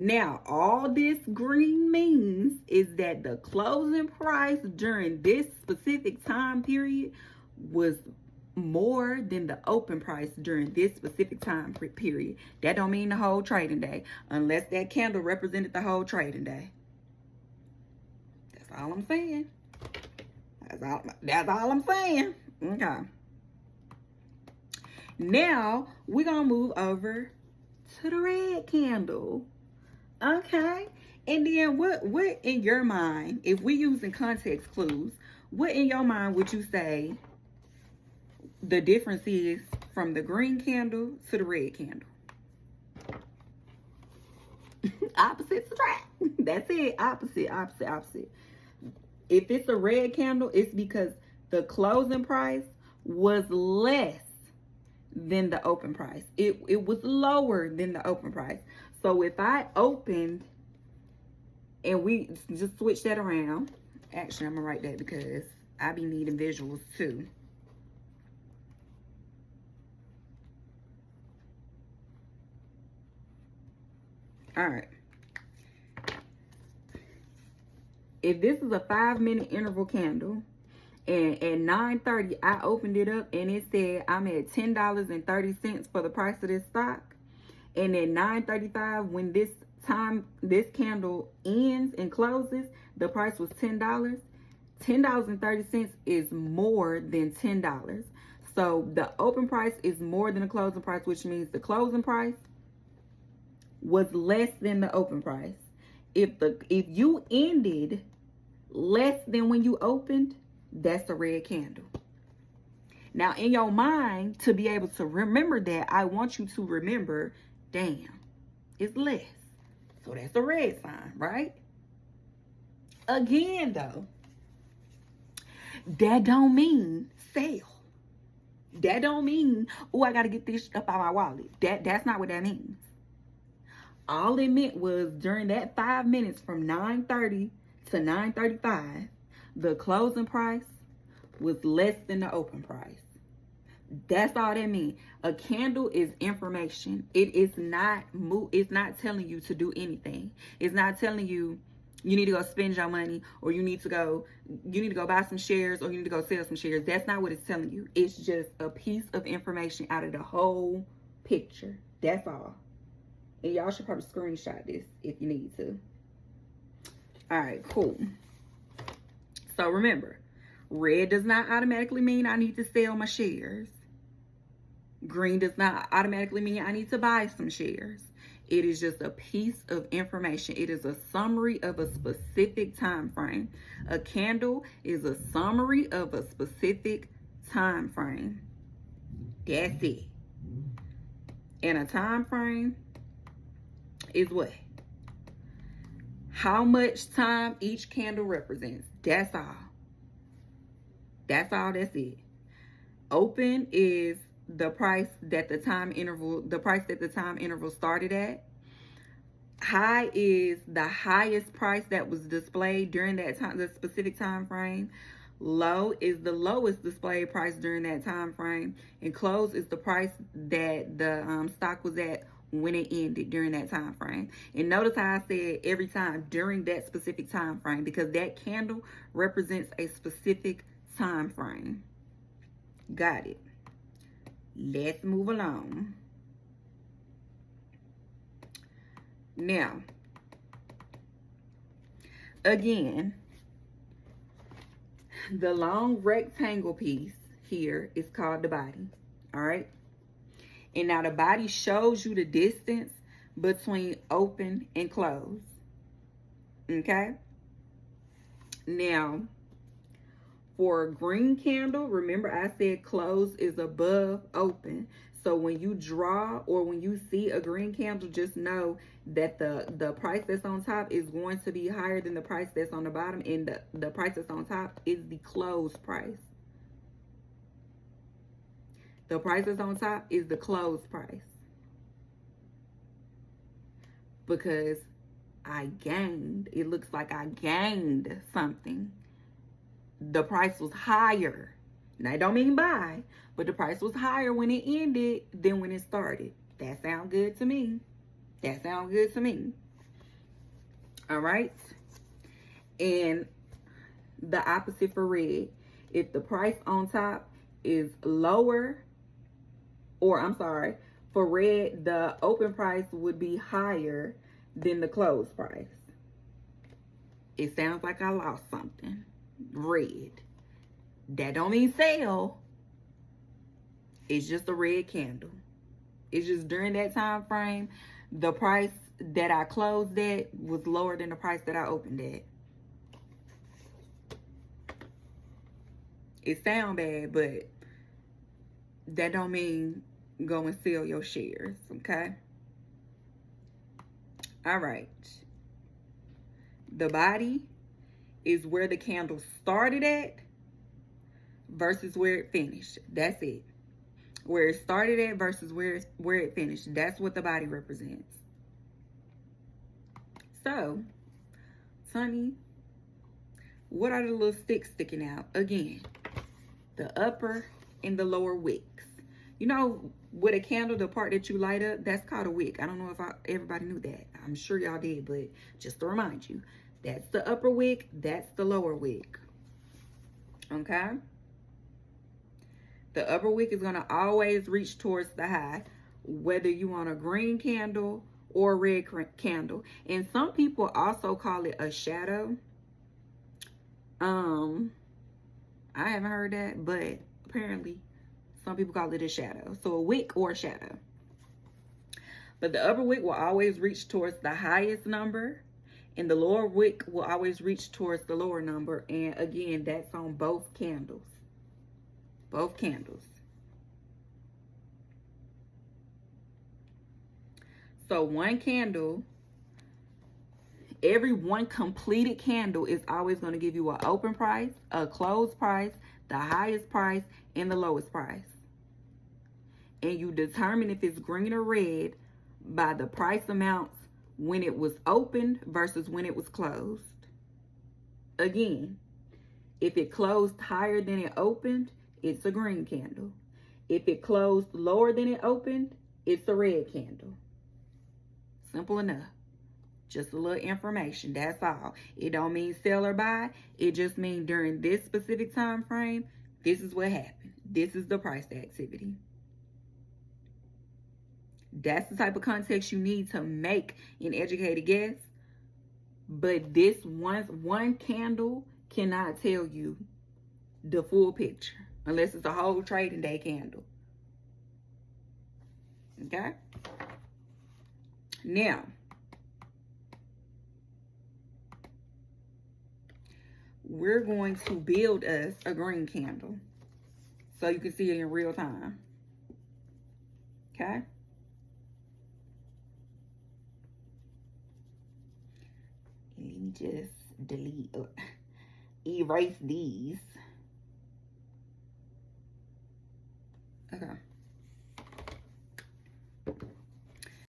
Now, all this green means is that the closing price during this specific time period was more than the open price during this specific time period. That don't mean the whole trading day, unless that candle represented the whole trading day. That's all I'm saying. That's all I'm saying. Okay. Now, we're going to move over to the red candle. Okay. And then what in your mind, if we're using context clues, what in your mind would you say the difference is from the green candle to the red candle? Opposites attract. That's it. Opposite. If it's a red candle, it's because the closing price was less than the open price. It was lower than the open price. So if I opened and we just switch that around, actually I'm gonna write that because I be needing visuals too. All right. If this is a 5-minute interval candle, and at 9:30 I opened it up and it said I'm at $10.30 for the price of this stock, and at 9:35 when this candle ends and closes, the price was $10. $10.30 is more than $10. So the open price is more than the closing price, which means the closing price was less than the open price. If you ended less than when you opened, that's a red candle. Now, in your mind, to be able to remember that, I want you to remember, damn, it's less. So that's a red sign, right? Again, though, that don't mean sell. That don't mean, oh, I got to get this up out of my wallet. That's not what that means. All it meant was during that 5 minutes from 9:30 to 9:35, the closing price was less than the open price. That's all that means. A candle is information. It's not telling you to do anything. It's not telling you you need to go spend your money, or you need to go buy some shares, or you need to go sell some shares. That's not what it's telling you. It's just a piece of information out of the whole picture. That's all. And y'all should probably screenshot this if you need to. All right, cool. So remember, red does not automatically mean I need to sell my shares. Green does not automatically mean I need to buy some shares. It is just a piece of information. It is a summary of a specific time frame. A candle is a summary of a specific time frame. That's it. And a time frame is what? How much time each candle represents. That's all. That's all. That's it. Open is the price that the time interval started at. High is the highest price that was displayed during that time, the specific time frame. Low is the lowest displayed price during that time frame, and close is the price that the stock was at when it ended during that time frame. And notice how I said every time during that specific time frame, because that candle represents a specific time frame. Got it. Let's move along. Now, again, the long rectangle piece here is called the body. All right. And now the body shows you the distance between open and close. Okay. Now, for a green candle, remember I said close is above open. So when you draw or when you see a green candle, just know that the price that's on top is going to be higher than the price that's on the bottom. And the price that's on top is the close price. The price that's on top is the close price. Because I gained, it looks like I gained something. The price was higher. Now, I don't mean buy, but the price was higher when it ended than when it started. That sounds good to me. That sounds good to me. All right. And the opposite for red. If the price on top is lower, or I'm sorry, for red, the open price would be higher than the closed price. It sounds like I lost something. Red. That don't mean sale. It's just a red candle. It's just during that time frame, the price that I closed at was lower than the price that I opened at. It sound bad, but that don't mean go and sell your shares, okay? All right. The body is where the candle started at versus where it finished. That's it. Where it started at versus where it finished. That's what the body represents. So, Sonny, what are the little sticks sticking out? Again, the upper and the lower wicks. You know, with a candle, the part that you light up, that's called a wick. I don't know if everybody knew that. I'm sure y'all did, but just to remind you, that's the upper wick, that's the lower wick. Okay? The upper wick is going to always reach towards the high, whether you want a green candle or a red candle. And some people also call it a shadow. I haven't heard that, but apparently some people call it a shadow. So a wick or a shadow. But the upper wick will always reach towards the highest number, and the lower wick will always reach towards the lower number. And again, that's on both candles. Both candles. So one candle, every one completed candle is always going to give you an open price, a closed price, the highest price, and the lowest price. And you determine if it's green or red by the price amounts when it was opened versus when it was closed. Again, if it closed higher than it opened, it's a green candle. If it closed lower than it opened, it's a red candle. Simple enough. Just a little information, that's all. It don't mean sell or buy. It just means during this specific time frame, this is what happened. This is the price activity. That's the type of context you need to make an educated guess. But this one candle cannot tell you the full picture unless it's a whole trading day candle. Okay? Now, we're going to build us a green candle so you can see it in real time. Okay? Let me just erase these. Okay.